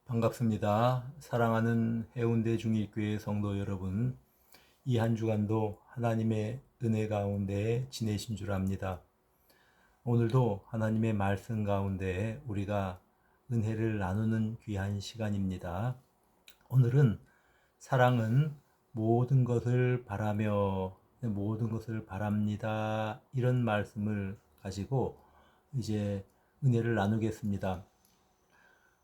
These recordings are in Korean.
반갑습니다. 사랑하는 해운대 중일교회 성도 여러분, 이 한 주간도 하나님의 은혜 가운데 지내신 줄 압니다. 오늘도 하나님의 말씀 가운데 우리가 은혜를 나누는 귀한 시간입니다. 오늘은 사랑은 모든 것을 바라며 모든 것을 바랍니다. 이런 말씀을 가지고 이제 은혜를 나누겠습니다.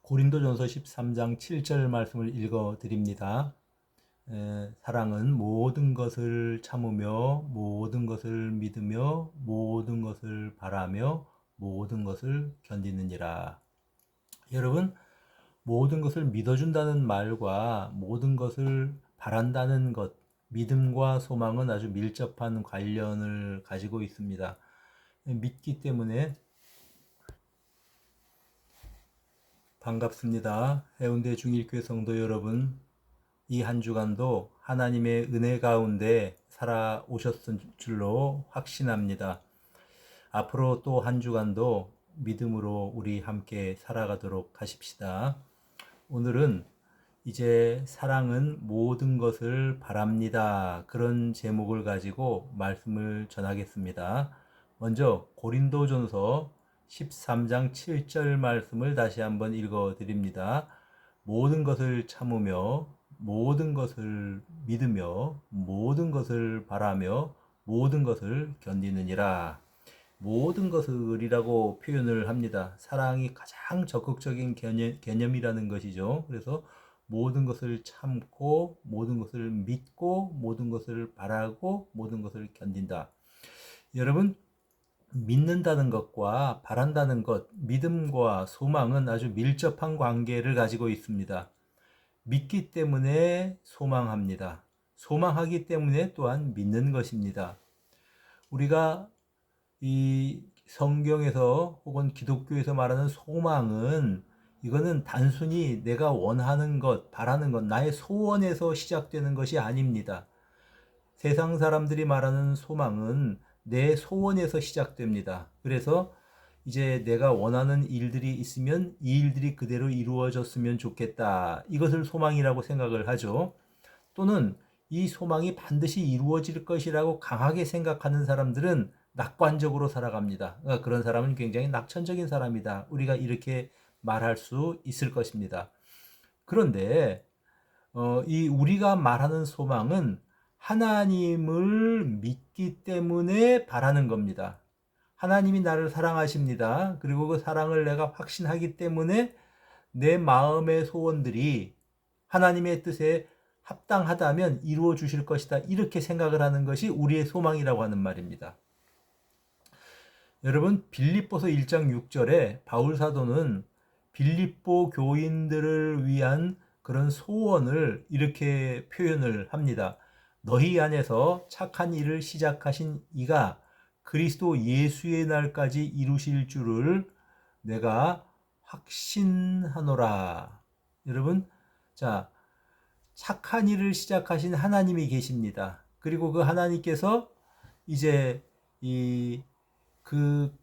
고린도전서 13장 7절 말씀을 읽어 드립니다. 사랑은 모든 것을 참으며 모든 것을 믿으며 모든 것을 바라며 모든 것을 견디느니라. 여러분, 모든 것을 믿어준다는 말과 모든 것을 바란다는 것, 믿음과 소망은 아주 밀접한 관련을 가지고 있습니다. 믿기 때문에 반갑습니다. 해운대 중일교회 성도 여러분, 이 한 주간도 하나님의 은혜 가운데 살아오셨을 줄로 확신합니다. 앞으로 또 한 주간도 믿음으로 우리 함께 살아가도록 하십시다. 오늘은 이제 사랑은 모든 것을 바랍니다. 그런 제목을 가지고 말씀을 전하겠습니다. 먼저 고린도전서 13장 7절 말씀을 다시 한번 읽어 드립니다. 모든 것을 참으며 모든 것을 믿으며 모든 것을 바라며 모든 것을 견디느니라. 모든 것을이라고 표현을 합니다. 사랑이 가장 적극적인 개념이라는 것이죠. 그래서 모든 것을 참고 모든 것을 믿고 모든 것을 바라고 모든 것을 견딘다. 여러분, 믿는다는 것과 바란다는 것, 믿음과 소망은 아주 밀접한 관계를 가지고 있습니다. 믿기 때문에 소망합니다. 소망하기 때문에 또한 믿는 것입니다. 우리가 이 성경에서 혹은 기독교에서 말하는 소망은 이거는 단순히 내가 원하는 것, 바라는 것, 나의 소원에서 시작되는 것이 아닙니다. 세상 사람들이 말하는 소망은 내 소원에서 시작됩니다. 그래서 이제 내가 원하는 일들이 있으면 이 일들이 그대로 이루어졌으면 좋겠다. 이것을 소망이라고 생각을 하죠. 또는 이 소망이 반드시 이루어질 것이라고 강하게 생각하는 사람들은 낙관적으로 살아갑니다. 그러니까 그런 사람은 굉장히 낙천적인 사람이다. 우리가 이렇게 말할 수 있을 것입니다. 그런데 이 우리가 말하는 소망은 하나님을 믿기 때문에 바라는 겁니다. 하나님이 나를 사랑하십니다. 그리고 그 사랑을 내가 확신하기 때문에 내 마음의 소원들이 하나님의 뜻에 합당하다면 이루어 주실 것이다. 이렇게 생각을 하는 것이 우리의 소망이라고 하는 말입니다. 여러분, 빌립보서 1장 6절에 바울 사도는 빌립보 교인들을 위한 그런 소원을 이렇게 표현을 합니다. 너희 안에서 착한 일을 시작하신 이가 그리스도 예수의 날까지 이루실 줄을 내가 확신하노라. 여러분, 자, 착한 일을 시작하신 하나님이 계십니다. 그리고 그 하나님께서 이제 그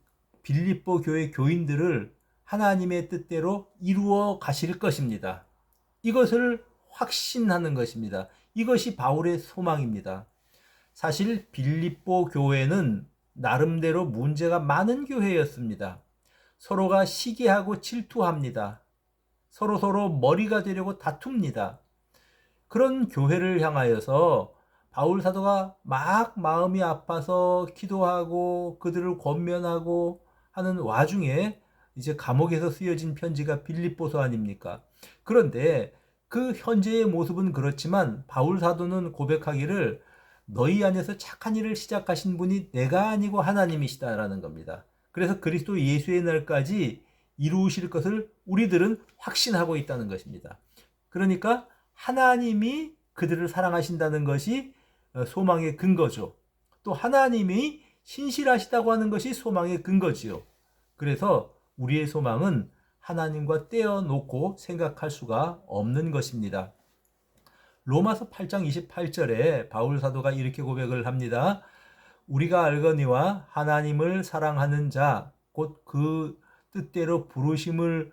빌립보 교회 교인들을 하나님의 뜻대로 이루어 가실 것입니다. 이것을 확신하는 것입니다. 이것이 바울의 소망입니다. 사실 빌립보 교회는 나름대로 문제가 많은 교회였습니다. 서로가 시기하고 질투합니다. 서로 머리가 되려고 다툽니다. 그런 교회를 향하여서 바울 사도가 막 마음이 아파서 기도하고 그들을 권면하고 하는 와중에 이제 감옥에서 쓰여진 편지가 빌립보서 아닙니까? 그런데 그 현재의 모습은 그렇지만 바울 사도는 고백하기를 너희 안에서 착한 일을 시작하신 분이 내가 아니고 하나님이시다라는 겁니다. 그래서 그리스도 예수의 날까지 이루실 것을 우리들은 확신하고 있다는 것입니다. 그러니까 하나님이 그들을 사랑하신다는 것이 소망의 근거죠. 또 하나님이 신실하시다고 하는 것이 소망의 근거지요. 그래서 우리의 소망은 하나님과 떼어놓고 생각할 수가 없는 것입니다. 로마서 8장 28절에 바울 사도가 이렇게 고백을 합니다. 우리가 알거니와 하나님을 사랑하는 자, 곧 그 뜻대로 부르심을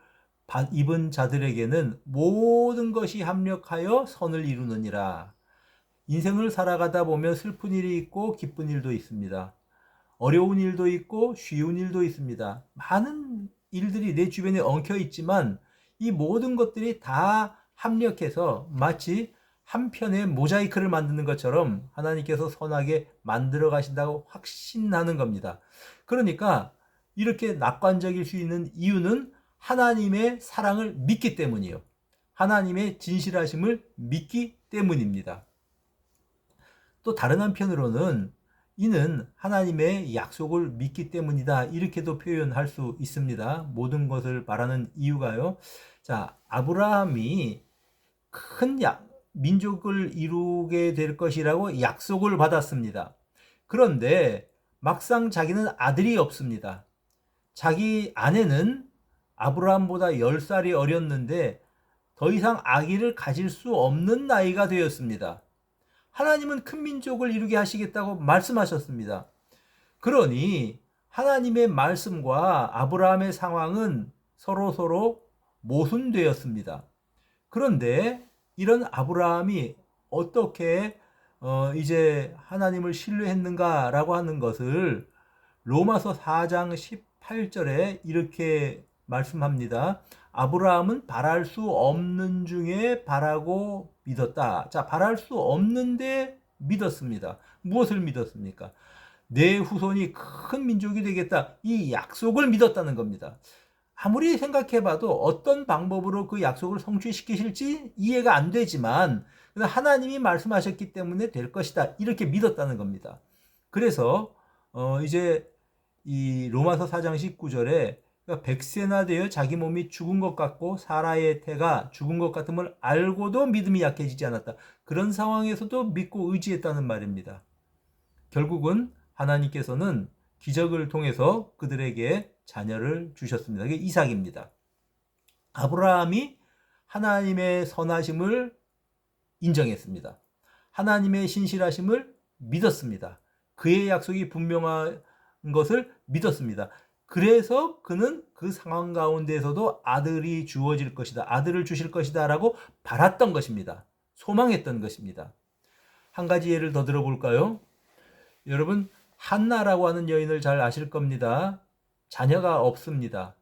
입은 자들에게는 모든 것이 합력하여 선을 이루느니라. 인생을 살아가다 보면 슬픈 일이 있고 기쁜 일도 있습니다. 어려운 일도 있고 쉬운 일도 있습니다. 많은 일들이 내 주변에 엉켜 있지만 이 모든 것들이 다 합력해서 마치 한 편의 모자이크를 만드는 것처럼 하나님께서 선하게 만들어 가신다고 확신하는 겁니다. 그러니까 이렇게 낙관적일 수 있는 이유는 하나님의 사랑을 믿기 때문이요. 하나님의 진실하심을 믿기 때문입니다. 또 다른 한편으로는 이는 하나님의 약속을 믿기 때문이다. 이렇게도 표현할 수 있습니다. 모든 것을 말하는 이유가요. 자, 아브라함이 큰 민족을 이루게 될 것이라고 약속을 받았습니다. 그런데 막상 자기는 아들이 없습니다. 자기 아내는 아브라함보다 10살이 어렸는데 더 이상 아기를 가질 수 없는 나이가 되었습니다. 하나님은 큰 민족을 이루게 하시겠다고 말씀하셨습니다. 그러니 하나님의 말씀과 아브라함의 상황은 서로 모순되었습니다. 그런데 이런 아브라함이 어떻게 이제 하나님을 신뢰했는가라고 하는 것을 로마서 4장 18절에 이렇게 말씀합니다. 아브라함은 바랄 수 없는 중에 바라고 믿었다. 자, 바랄 수 없는데 믿었습니다. 무엇을 믿었습니까? 내 후손이 큰 민족이 되겠다. 이 약속을 믿었다는 겁니다. 아무리 생각해봐도 어떤 방법으로 그 약속을 성취시키실지 이해가 안 되지만 하나님이 말씀하셨기 때문에 될 것이다. 이렇게 믿었다는 겁니다. 그래서 이제 이 로마서 4장 19절에 100세나 되어 자기 몸이 죽은 것 같고 사라의 태가 죽은 것 같음을 알고도 믿음이 약해지지 않았다. 그런 상황에서도 믿고 의지했다는 말입니다. 결국은 하나님께서는 기적을 통해서 그들에게 자녀를 주셨습니다. 그게 이삭입니다. 아브라함이 하나님의 선하심을 인정했습니다. 하나님의 신실하심을 믿었습니다. 그의 약속이 분명한 것을 믿었습니다. 그래서 그는 그 상황 가운데에서도 아들이 주어질 것이다. 아들을 주실 것이다 라고 바랐던 것입니다. 소망했던 것입니다. 한 가지 예를 더 들어볼까요? 여러분, 한나라고 하는 여인을 잘 아실 겁니다. 자녀가 없습니다.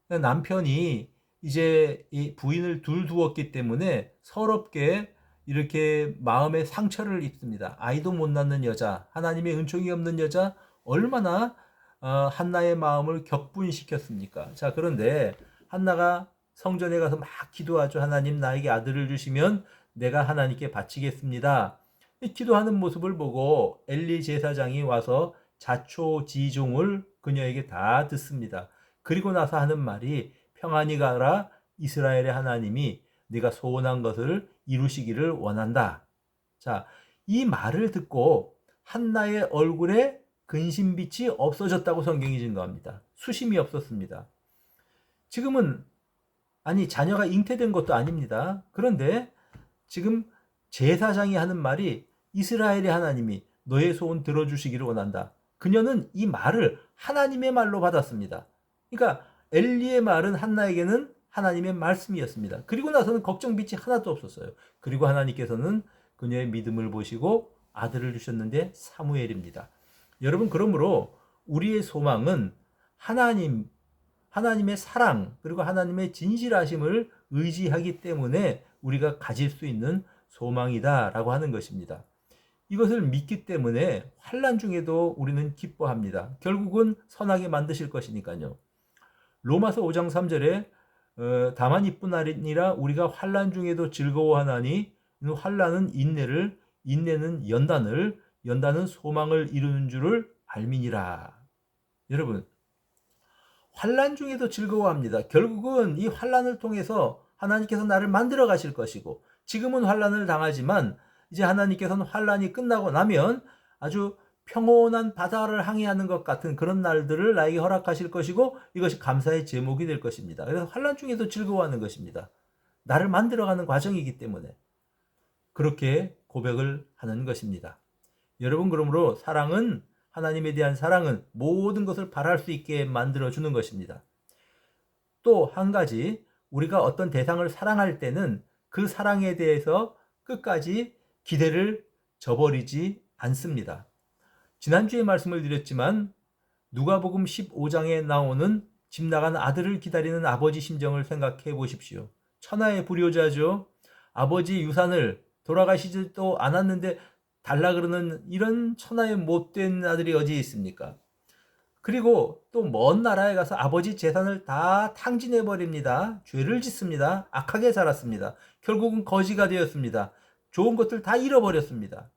남편이 이제 이 부인을 둘 두었기 때문에 서럽게 이렇게 마음에 상처를 입습니다. 아이도 못 낳는 여자, 하나님의 은총이 없는 여자, 얼마나 한나의 마음을 격분시켰습니까? 자, 그런데 한나가 성전에 가서 막 기도하죠. 하나님, 나에게 아들을 주시면 내가 하나님께 바치겠습니다. 기도하는 모습을 보고 엘리 제사장이 와서 자초지종을 그녀에게 다 듣습니다. 그리고 나서 하는 말이 평안히 가라, 이스라엘의 하나님이 네가 소원한 것을 이루시기를 원한다. 자, 이 말을 듣고 한나의 얼굴에 근심빛이 없어졌다고 성경이 증거합니다. 수심이 없었습니다. 지금은 자녀가 잉태된 것도 아닙니다. 그런데 지금 제사장이 하는 말이 이스라엘의 하나님이 너의 소원 들어주시기를 원한다. 그녀는 이 말을 하나님의 말로 받았습니다. 그러니까 엘리의 말은 한나에게는 하나님의 말씀이었습니다. 그리고 나서는 걱정빛이 하나도 없었어요. 그리고 하나님께서는 그녀의 믿음을 보시고 아들을 주셨는데 사무엘입니다. 여러분, 그러므로 우리의 소망은 하나님의 사랑, 그리고 하나님의 진실하심을 의지하기 때문에 우리가 가질 수 있는 소망이다라고 하는 것입니다. 이것을 믿기 때문에 환난 중에도 우리는 기뻐합니다. 결국은 선하게 만드실 것이니까요. 로마서 5장 3절에 다만 이뿐 아니라 우리가 환난 중에도 즐거워하나니 환난은 인내를, 인내는 연단을, 연단은 소망을 이루는 줄을 알미니라. 여러분, 환난 중에도 즐거워합니다. 결국은 이 환난을 통해서 하나님께서 나를 만들어 가실 것이고, 지금은 환난을 당하지만 이제 하나님께서는 환난이 끝나고 나면 아주 평온한 바다를 항해하는 것 같은 그런 날들을 나에게 허락하실 것이고, 이것이 감사의 제목이 될 것입니다. 그래서 환난 중에도 즐거워하는 것입니다. 나를 만들어가는 과정이기 때문에 그렇게 고백을 하는 것입니다. 여러분, 그러므로 사랑은, 하나님에 대한 사랑은 모든 것을 바랄 수 있게 만들어주는 것입니다. 또 한 가지, 우리가 어떤 대상을 사랑할 때는 그 사랑에 대해서 끝까지 기대를 저버리지 않습니다. 지난주에 말씀을 드렸지만 누가복음 15장에 나오는 집 나간 아들을 기다리는 아버지 심정을 생각해 보십시오. 천하의 불효자죠. 아버지 유산을 돌아가시지도 않았는데 달라 그러는 이런 천하의 못된 아들이 어디 있습니까? 그리고 또 먼 나라에 가서 아버지 재산을 다 탕진해 버립니다. 죄를 짓습니다. 악하게 살았습니다. 결국은 거지가 되었습니다. 좋은 것들 다 잃어버렸습니다.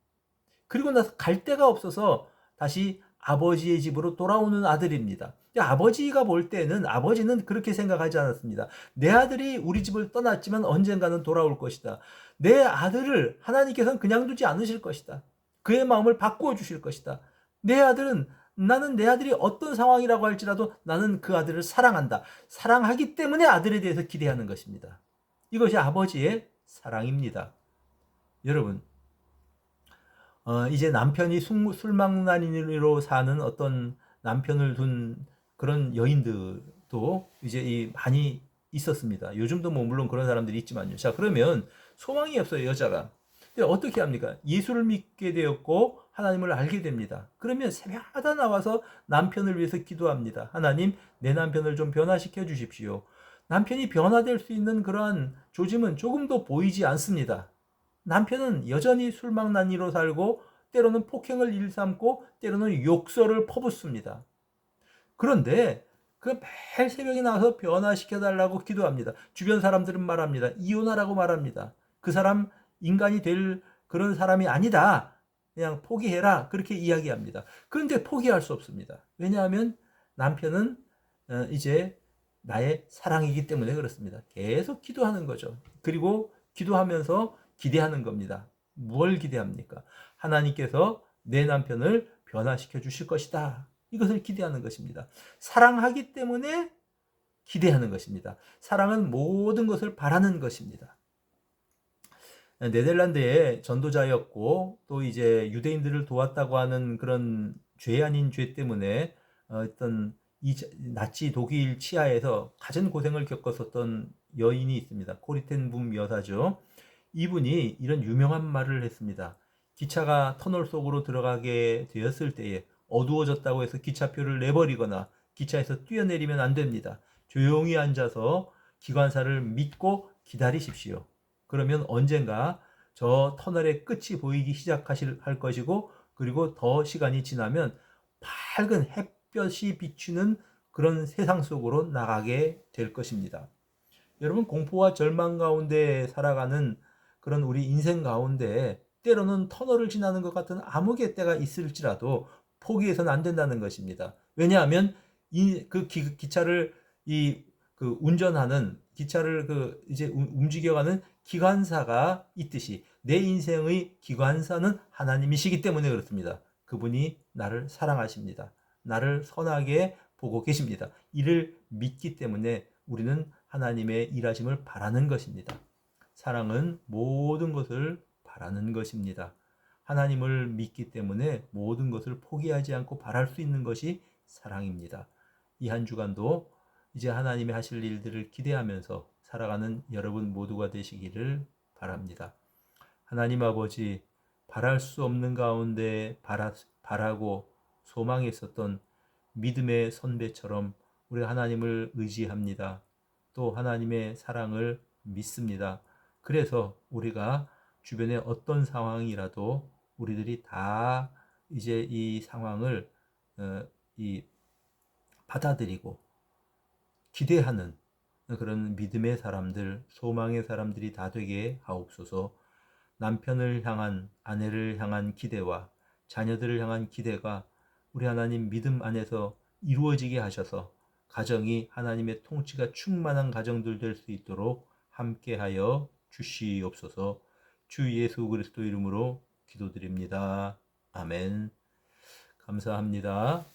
그리고 나서 갈 데가 없어서 다시 아버지의 집으로 돌아오는 아들입니다. 아버지가 볼 때는 아버지는 그렇게 생각하지 않았습니다. 내 아들이 우리 집을 떠났지만 언젠가는 돌아올 것이다. 내 아들을 하나님께서는 그냥 두지 않으실 것이다. 그의 마음을 바꾸어 주실 것이다. 나는 내 아들이 어떤 상황이라고 할지라도 나는 그 아들을 사랑한다. 사랑하기 때문에 아들에 대해서 기대하는 것입니다. 이것이 아버지의 사랑입니다. 여러분, 이제 남편이 술망나니로 사는 어떤 남편을 둔 그런 여인들도 이제 많이 있었습니다. 요즘도 뭐 물론 그런 사람들이 있지만요. 자, 그러면 소망이 없어요, 여자가. 근데 어떻게 합니까? 예수를 믿게 되었고 하나님을 알게 됩니다. 그러면 새벽마다 나와서 남편을 위해서 기도합니다. 하나님, 내 남편을 좀 변화시켜 주십시오. 남편이 변화될 수 있는 그러한 조짐은 조금도 보이지 않습니다. 남편은 여전히 술망나니로 살고 때로는 폭행을 일삼고 때로는 욕설을 퍼붓습니다. 그런데 그 매일 새벽에 나와서 변화시켜달라고 기도합니다. 주변 사람들은 말합니다. 이혼하라고 말합니다. 그 사람 인간이 될 그런 사람이 아니다. 그냥 포기해라. 그렇게 이야기합니다. 그런데 포기할 수 없습니다. 왜냐하면 남편은 이제 나의 사랑이기 때문에 그렇습니다. 계속 기도하는 거죠. 그리고 기도하면서 기대하는 겁니다. 뭘 기대합니까? 하나님께서 내 남편을 변화시켜 주실 것이다. 이것을 기대하는 것입니다. 사랑하기 때문에 기대하는 것입니다. 사랑은 모든 것을 바라는 것입니다. 네덜란드의 전도자였고 또 이제 유대인들을 도왔다고 하는 그런 죄 아닌 죄 때문에 어떤 나치 독일 치하에서 가진 고생을 겪었었던 여인이 있습니다. 코리텐붐 여사죠. 이분이 이런 유명한 말을 했습니다. 기차가 터널 속으로 들어가게 되었을 때에 어두워졌다고 해서 기차표를 내버리거나 기차에서 뛰어내리면 안 됩니다. 조용히 앉아서 기관사를 믿고 기다리십시오. 그러면 언젠가 저 터널의 끝이 보이기 시작하실 할 것이고 그리고 더 시간이 지나면 밝은 햇볕이 비추는 그런 세상 속으로 나가게 될 것입니다. 여러분, 공포와 절망 가운데 살아가는 그런 우리 인생 가운데 때로는 터널을 지나는 것 같은 암흑의 때가 있을지라도 포기해서는 안 된다는 것입니다. 왜냐하면 기차를 운전하는 기차를 이제 움직여가는 기관사가 있듯이 내 인생의 기관사는 하나님이시기 때문에 그렇습니다. 그분이 나를 사랑하십니다. 나를 선하게 보고 계십니다. 이를 믿기 때문에 우리는 하나님의 일하심을 바라는 것입니다. 사랑은 모든 것을 바라는 것입니다. 하나님을 믿기 때문에 모든 것을 포기하지 않고 바랄 수 있는 것이 사랑입니다. 이 한 주간도 이제 하나님이 하실 일들을 기대하면서 살아가는 여러분 모두가 되시기를 바랍니다. 하나님 아버지, 바랄 수 없는 가운데 바라고 소망했었던 믿음의 선배처럼 우리 하나님을 의지합니다. 또 하나님의 사랑을 믿습니다. 그래서 우리가 주변의 어떤 상황이라도 우리들이 다 이제 이 상황을 받아들이고 기대하는 그런 믿음의 사람들, 소망의 사람들이 다 되게 하옵소서. 남편을 향한, 아내를 향한 기대와 자녀들을 향한 기대가 우리 하나님 믿음 안에서 이루어지게 하셔서 가정이 하나님의 통치가 충만한 가정들 될 수 있도록 함께하여 주시옵소서. 주 예수 그리스도 이름으로 기도드립니다. 아멘. 감사합니다.